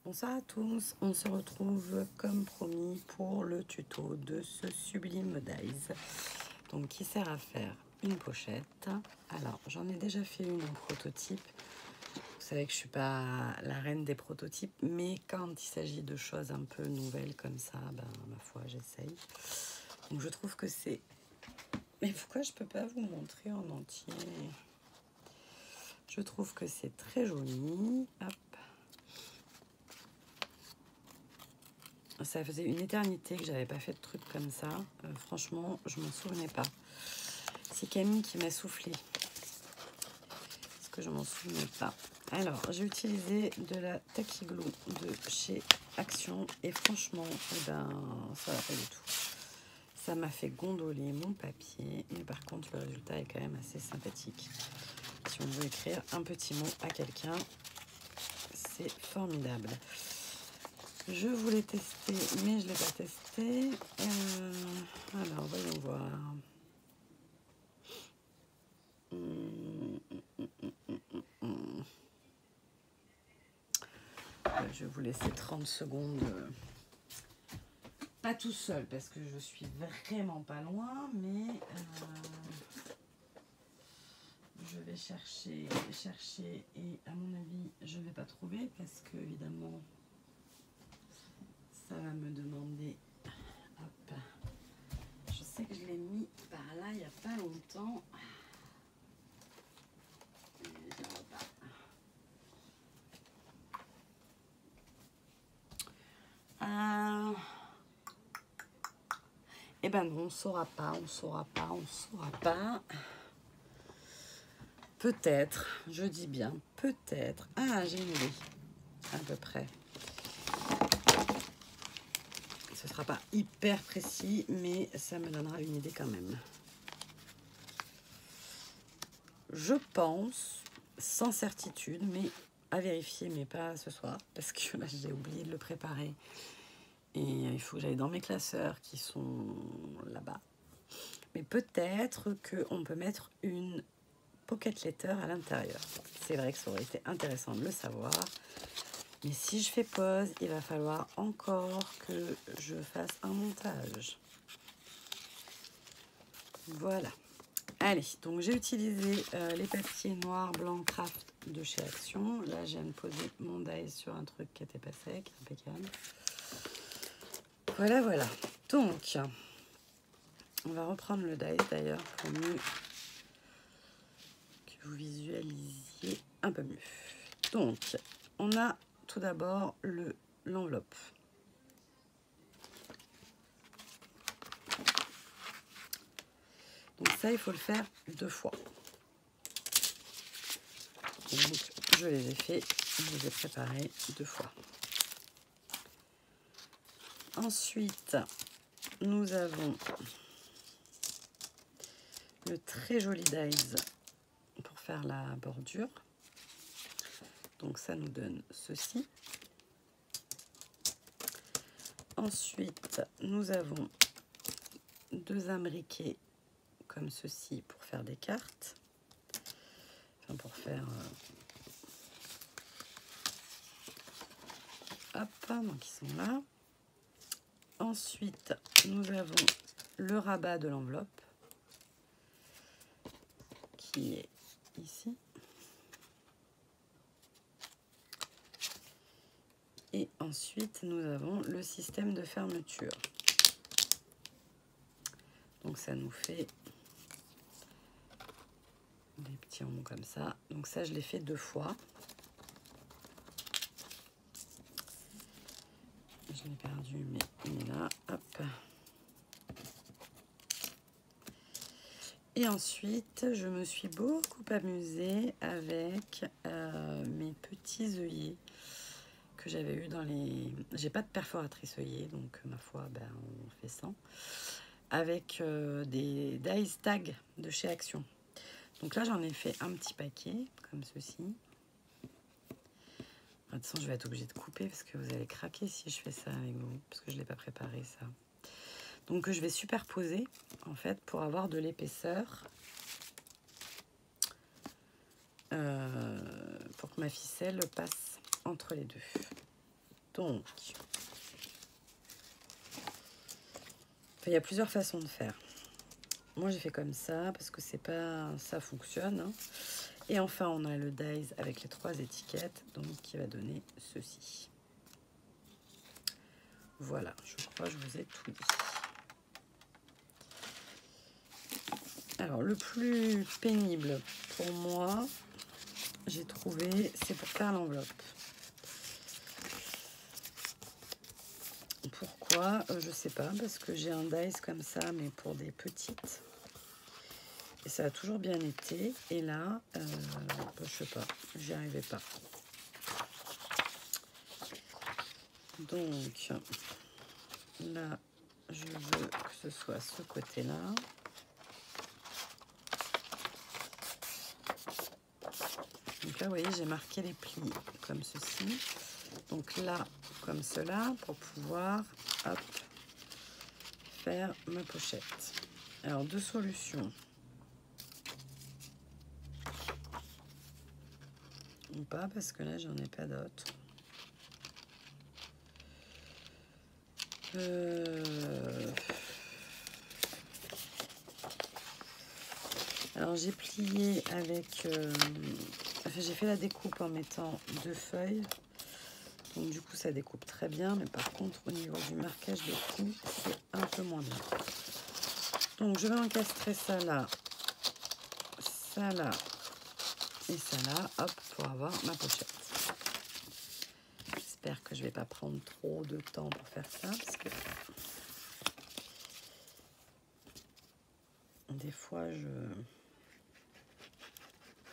Bonsoir à tous, on se retrouve comme promis pour le tuto de ce sublime dies, donc qui sert à faire une pochette. Alors j'en ai déjà fait une en prototype, vous savez que je suis pas la reine des prototypes, mais quand il s'agit de choses un peu nouvelles comme ça, ben ma foi j'essaye. Donc je trouve que c'est... Mais pourquoi je peux pas vous montrer en entier? Je trouve que c'est très joli. Hop. Ça faisait une éternité que j'avais pas fait de trucs comme ça. Franchement, je m'en souvenais pas. C'est Camille qui m'a soufflé. Parce que je m'en souvenais pas. Alors, j'ai utilisé de la Tacky Glue de chez Action. Et franchement, eh ben, ça va pas du tout. Ça m'a fait gondoler mon papier. Mais par contre, le résultat est quand même assez sympathique. Si on veut écrire un petit mot à quelqu'un, c'est formidable. Je voulais tester, mais je ne l'ai pas testé. Alors, voyons voir. Je vais vous laisser 30 secondes. Pas tout seul, parce que je suis vraiment pas loin, mais je vais chercher, et à mon avis, je ne vais pas trouver, parce que, évidemment, ça va me demander... Hop. Je sais que je l'ai mis par là il n'y a pas longtemps. Eh ben non, on ne saura pas. Peut-être, je dis bien peut-être. Ah, j'ai une idée, à peu près. Ce ne sera pas hyper précis, mais ça me donnera une idée quand même. Je pense, sans certitude, mais à vérifier, mais pas ce soir, parce que là, j'ai oublié de le préparer. Et il faut que j'aille dans mes classeurs qui sont là-bas. Mais peut-être qu'on peut mettre une pocket letter à l'intérieur. C'est vrai que ça aurait été intéressant de le savoir. Mais si je fais pause, il va falloir encore que je fasse un montage. Voilà. Allez, donc j'ai utilisé les papiers noirs, blanc, craft de chez Action. Là, je viens de poser mon die sur un truc qui n'était pas sec, impeccable. Voilà, voilà. Donc, on va reprendre le die d'ailleurs pour mieux que vous visualisiez un peu mieux. Donc, on a tout d'abord l'enveloppe. Donc ça, il faut le faire 2 fois. Donc, je les ai fait, je les ai préparés 2 fois. Ensuite, nous avons le très joli dies pour faire la bordure. Donc ça nous donne ceci. Ensuite, nous avons 2 imbriqués comme ceci pour faire des cartes. Enfin, pour faire... hop, donc ils sont là. Ensuite, nous avons le rabat de l'enveloppe qui est ici. Et ensuite, nous avons le système de fermeture. Donc ça nous fait des petits ronds comme ça. Donc ça, je l'ai fait 2 fois. Je l'ai perdu, mais il est là. Hop. Et ensuite, je me suis beaucoup amusée avec mes petits œillets que j'avais eu dans les... J'ai pas de perforatrice œillet, donc ma foi, ben, on fait sans. Avec des dies tags de chez Action. Donc là, j'en ai fait un petit paquet, comme ceci. De toute façon, je vais être obligée de couper parce que vous allez craquer si je fais ça avec vous, parce que je ne l'ai pas préparé, ça. Donc, je vais superposer, en fait, pour avoir de l'épaisseur, pour que ma ficelle passe entre les deux. Donc, il y a plusieurs façons de faire. Moi, j'ai fait comme ça parce que c'est pas, ça fonctionne. Hein. Et enfin, on a le dies avec les 3 étiquettes, donc qui va donner ceci. Voilà, je crois que je vous ai tout dit. Alors, le plus pénible pour moi, j'ai trouvé, c'est pour faire l'enveloppe. Pourquoi? Je sais pas, parce que j'ai un dies comme ça, mais pour des petites. Et ça a toujours bien été. Et là, je sais pas, j'y arrivais pas. Donc, là, je veux que ce soit ce côté-là. Donc là, vous voyez, j'ai marqué les plis comme ceci. Donc là, comme cela, pour pouvoir, hop, faire ma pochette. Alors, 2 solutions. Ou pas, parce que là, j'en ai pas d'autres. Alors, j'ai plié avec... j'ai fait la découpe en mettant 2 feuilles. Donc, du coup, ça découpe très bien. Mais par contre, au niveau du marquage des plis, c'est un peu moins bien. Donc, je vais encastrer ça là et ça là, hop, pour avoir ma pochette. J'espère que je vais pas prendre trop de temps pour faire ça, parce que des fois,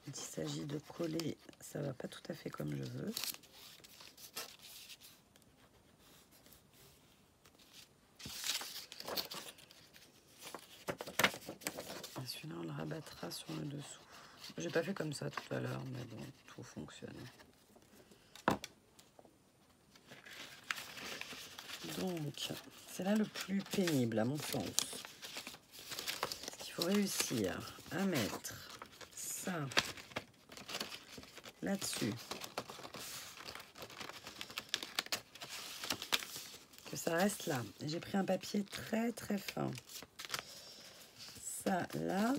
quand il s'agit de coller, ça va pas tout à fait comme je veux. Celui-là, on le rabattra sur le dessous. J'ai pas fait comme ça tout à l'heure, mais bon, tout fonctionne. Donc, c'est là le plus pénible à mon sens. Il faut réussir à mettre ça là-dessus. Que ça reste là. J'ai pris un papier très très fin. Ça là.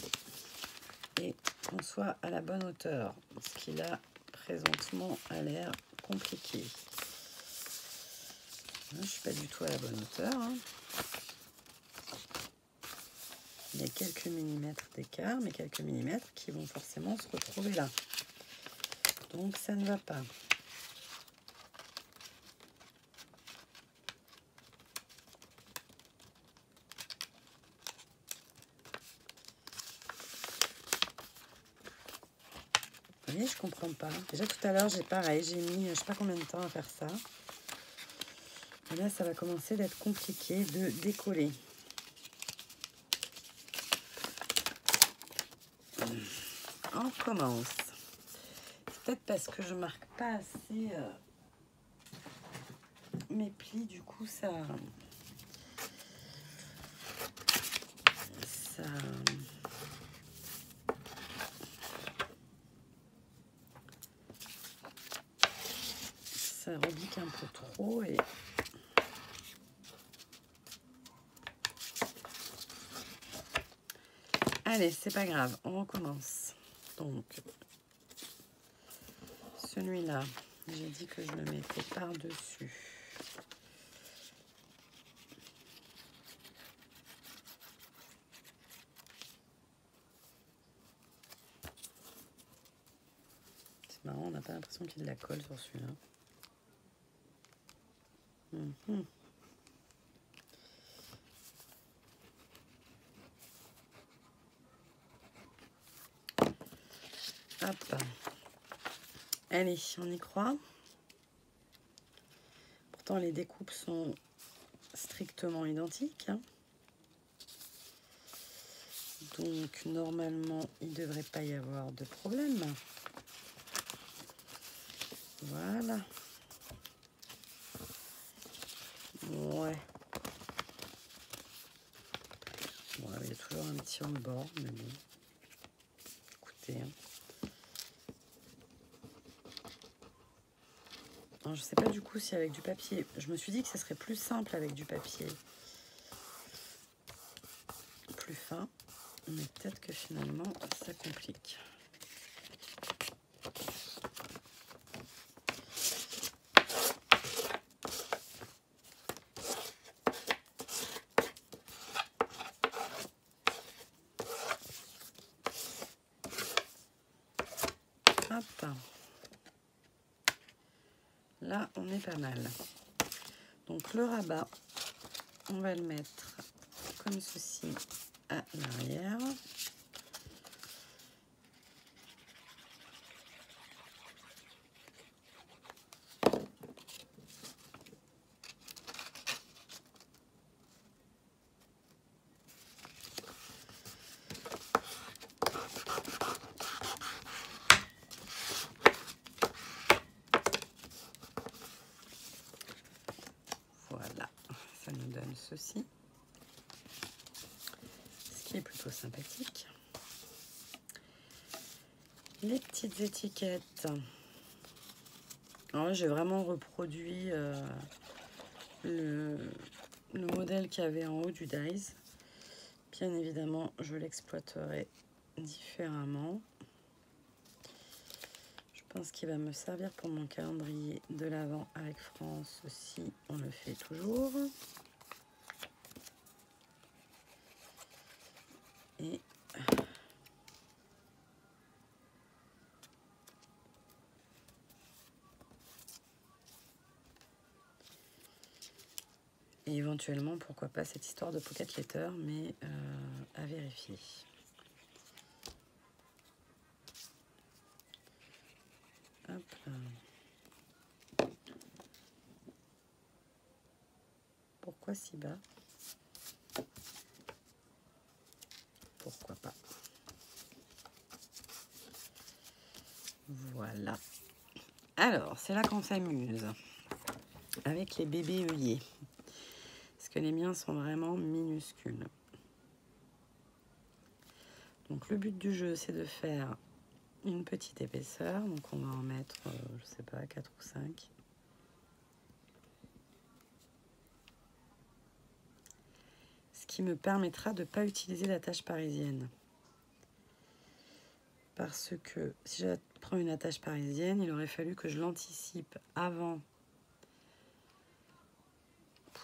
Et qu'on soit à la bonne hauteur. Ce qui là, présentement, a l'air compliqué. Je ne suis pas du tout à la bonne hauteur. Hein. Il y a quelques millimètres d'écart, mais quelques millimètres qui vont forcément se retrouver là. Donc ça ne va pas. Vous voyez, je comprends pas. Déjà tout à l'heure, j'ai pareil, j'ai mis je sais pas combien de temps à faire ça. Et là, ça va commencer d'être compliqué de décoller. On commence. C'est peut-être parce que je marque pas assez mes plis, du coup ça rebique un peu trop et allez, c'est pas grave, on recommence. Donc celui-là, j'ai dit que je le mettais par-dessus. C'est marrant, on n'a pas l'impression qu'il y a de la colle sur celui-là. Hop. Allez, on y croit. Pourtant, les découpes sont strictement identiques. Hein. Donc, normalement, il ne devrait pas y avoir de problème. Voilà. Ouais. Bon, il y a toujours un petit rebord, mais bon. Écoutez. Hein. Alors, je sais pas du coup si avec du papier... Je me suis dit que ce serait plus simple avec du papier plus fin. Mais peut-être que finalement, ça complique. Hop. Là, on est pas mal. Donc, le rabat, on va le mettre comme ceci à l'arrière. Voilà, ça nous donne ceci. Ce qui est plutôt sympathique. Les petites étiquettes. Alors là, j'ai vraiment reproduit le modèle qu'il y avait en haut du Dies. Bien évidemment, je l'exploiterai différemment. Je pense qu'il va me servir pour mon calendrier de l'Avent avec France aussi. On le fait toujours. Et éventuellement, pourquoi pas cette histoire de pocket letter, mais à vérifier. Hop là. Pourquoi si bas? Pourquoi pas? Voilà. Alors, c'est là qu'on s'amuse avec les bébés œillets. Parce que les miens sont vraiment minuscules. Donc, le but du jeu, c'est de faire une petite épaisseur. Donc, on va en mettre, je sais pas, 4 ou 5. Ce qui me permettra de ne pas utiliser la tache parisienne. Parce que si je prends une attache parisienne, il aurait fallu que je l'anticipe avant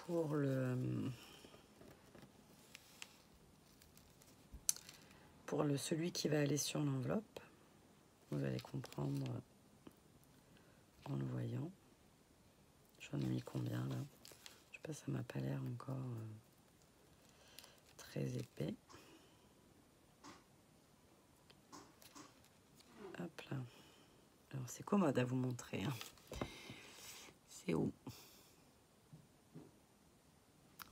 pour celui qui va aller sur l'enveloppe. Vous allez comprendre en le voyant. J'en ai mis combien là? Je sais pas, ça m'a pas l'air encore très épais. Hop là. Alors c'est commode à vous montrer. Hein. C'est où?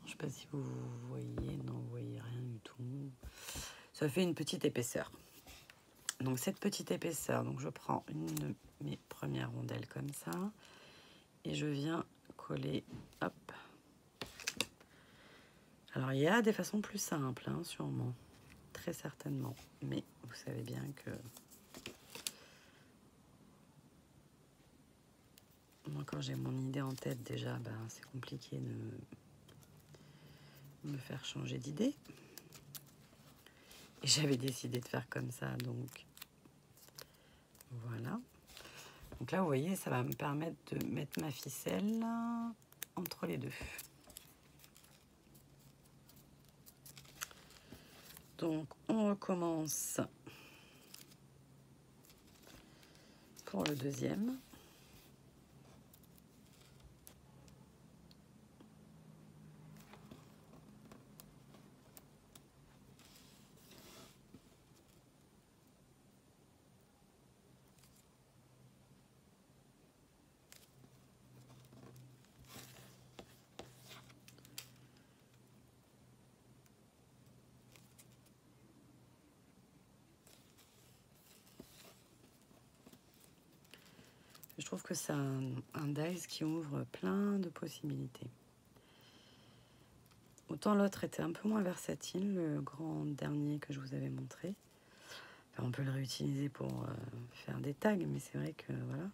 Je sais pas si vous voyez. Non, vous voyez rien du tout. Ça fait une petite épaisseur. Donc cette petite épaisseur, donc je prends une de mes premières rondelles comme ça et je viens coller, hop. Alors il y a des façons plus simples, hein, sûrement, très certainement, mais vous savez bien que moi quand j'ai mon idée en tête déjà, ben, c'est compliqué de me faire changer d'idée. Et j'avais décidé de faire comme ça, donc voilà. Donc là, vous voyez, ça va me permettre de mettre ma ficelle entre les deux. Donc, on recommence pour le deuxième. Je trouve que c'est un dies qui ouvre plein de possibilités. Autant l'autre était un peu moins versatile, le grand dernier que je vous avais montré. Enfin, on peut le réutiliser pour faire des tags, mais c'est vrai que voilà.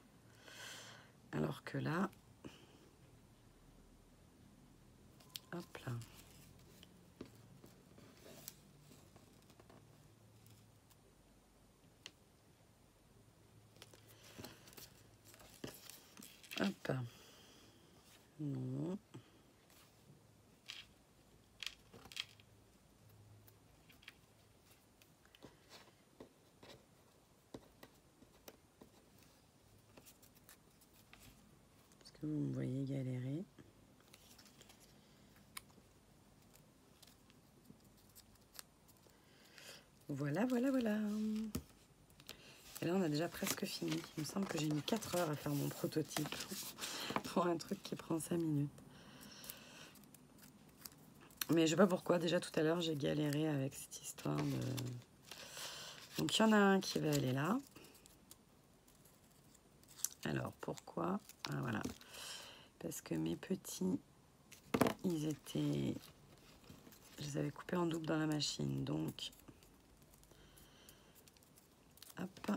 Alors que là, hop là. Hop. Non. Est-ce que vous me voyez galérer? Voilà, voilà, voilà. Et là, on a déjà presque fini. Il me semble que j'ai mis 4 heures à faire mon prototype pour un truc qui prend 5 minutes. Mais je sais pas pourquoi. Déjà, tout à l'heure, j'ai galéré avec cette histoire de... Donc, il y en a un qui va aller là. Alors, pourquoi? Ah, voilà. Parce que mes petits, ils étaient... Je les avais coupés en double dans la machine. Donc, hop.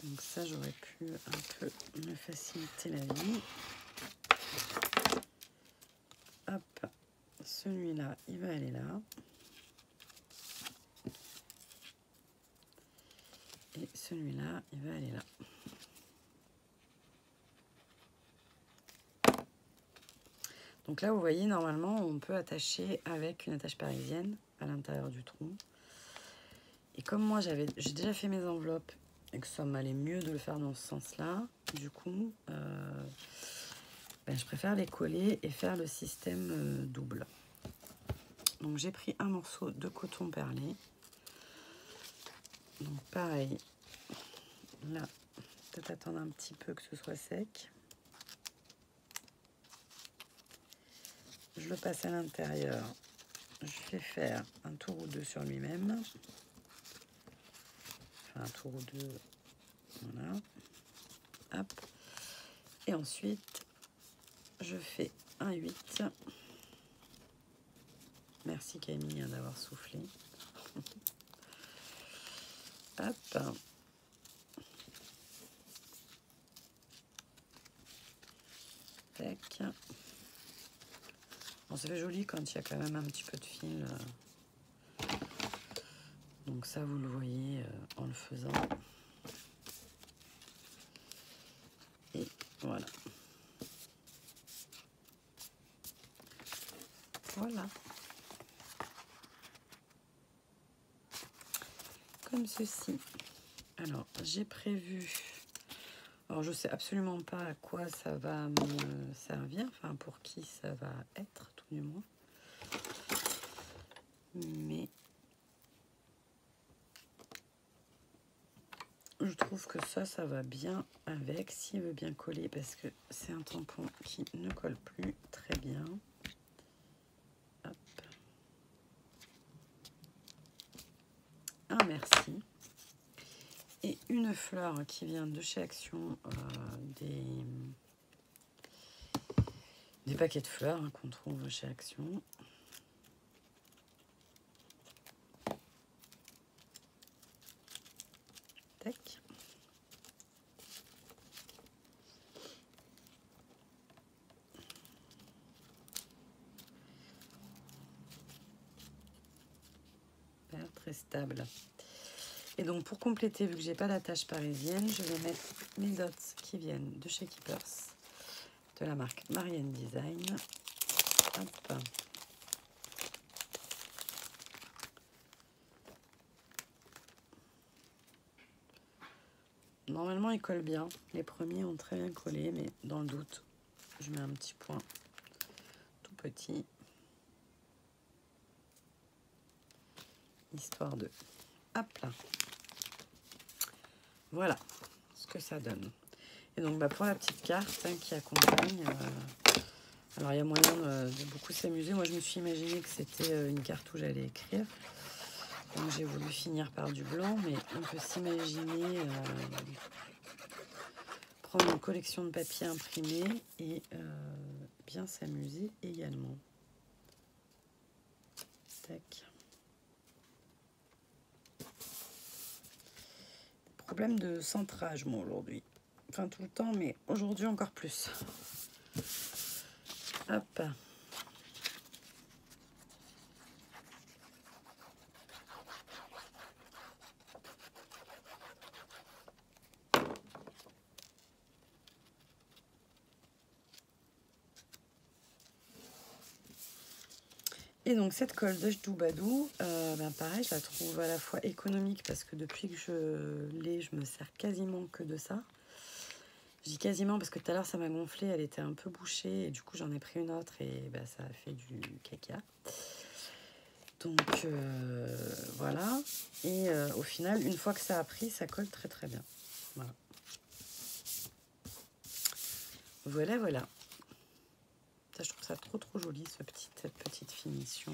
Donc ça, j'aurais pu un peu me faciliter la vie. Hop, celui-là, il va aller là. Et celui-là, il va aller là. Donc là, vous voyez, normalement, on peut attacher avec une attache parisienne à l'intérieur du trou. Et comme moi, j'ai déjà fait mes enveloppes et que ça m'allait mieux de le faire dans ce sens-là, du coup, je préfère les coller et faire le système double. Donc j'ai pris un morceau de coton perlé. Donc pareil, là, peut-être attendre un petit peu que ce soit sec. Je le passe à l'intérieur. Je vais faire un tour ou deux sur lui-même. Enfin, un tour ou deux. Voilà. Hop. Et ensuite, je fais un 8. Merci Camille d'avoir soufflé. Hop. Tac. Bon, ça fait joli quand il y a quand même un petit peu de fil. Donc ça, vous le voyez en le faisant. Et voilà. Voilà. Comme ceci. Alors, j'ai prévu... Alors, je sais absolument pas à quoi ça va me servir. Enfin, pour qui ça va être, tout du moins. Mais... je trouve que ça va bien avec, s'il veut bien coller, parce que c'est un tampon qui ne colle plus très bien. Hop. Un merci. Et une fleur qui vient de chez Action, des paquets de fleurs qu'on trouve chez Action. Tac. Très stable. Et donc pour compléter, vu que j'ai pas d'attache parisienne, je vais mettre mes dots qui viennent de chez Keepers, de la marque Marianne Design. Hop. Normalement, ils collent bien. Les premiers ont très bien collé, mais dans le doute, je mets un petit point tout petit, histoire de... Hop là. Voilà ce que ça donne. Et donc, pour la petite carte qui accompagne... alors, il y a moyen de beaucoup s'amuser. Moi, je me suis imaginé que c'était une carte où j'allais écrire. Donc, j'ai voulu finir par du blanc, mais on peut s'imaginer prendre une collection de papier imprimé et bien s'amuser également. Tac. problème de centrage, moi, aujourd'hui. Enfin, tout le temps, mais aujourd'hui encore plus. Hop. Et donc cette colle de Doubadou, pareil, je la trouve à la fois économique parce que depuis que je l'ai, je me sers quasiment que de ça. Je dis quasiment parce que tout à l'heure ça m'a gonflé, elle était un peu bouchée et du coup j'en ai pris une autre et ça a fait du caca. Donc voilà. Et au final, une fois que ça a pris, ça colle très très bien. Voilà. Voilà, voilà. Ça, je trouve ça trop trop joli, cette petite finition.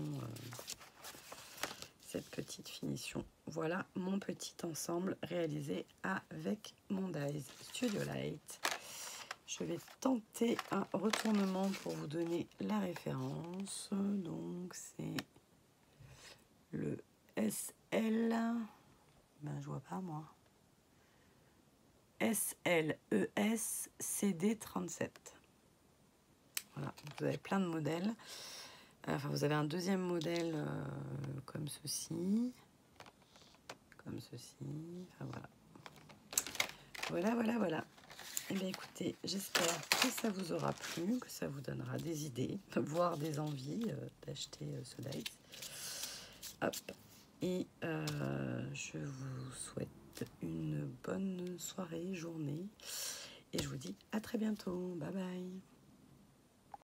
Cette petite finition. Voilà mon petit ensemble réalisé avec mon Dies Studio Light. Je vais tenter un retournement pour vous donner la référence. Donc c'est le SL. Ben, je vois pas moi. SLES CD37. Voilà, vous avez plein de modèles. Enfin, vous avez un deuxième modèle comme ceci. Comme ceci. Enfin, voilà. Voilà, voilà, voilà. Eh bien, écoutez, j'espère que ça vous aura plu, que ça vous donnera des idées, voire des envies d'acheter ce Dies. Hop. Et je vous souhaite une bonne soirée, journée. Et je vous dis à très bientôt. Bye bye.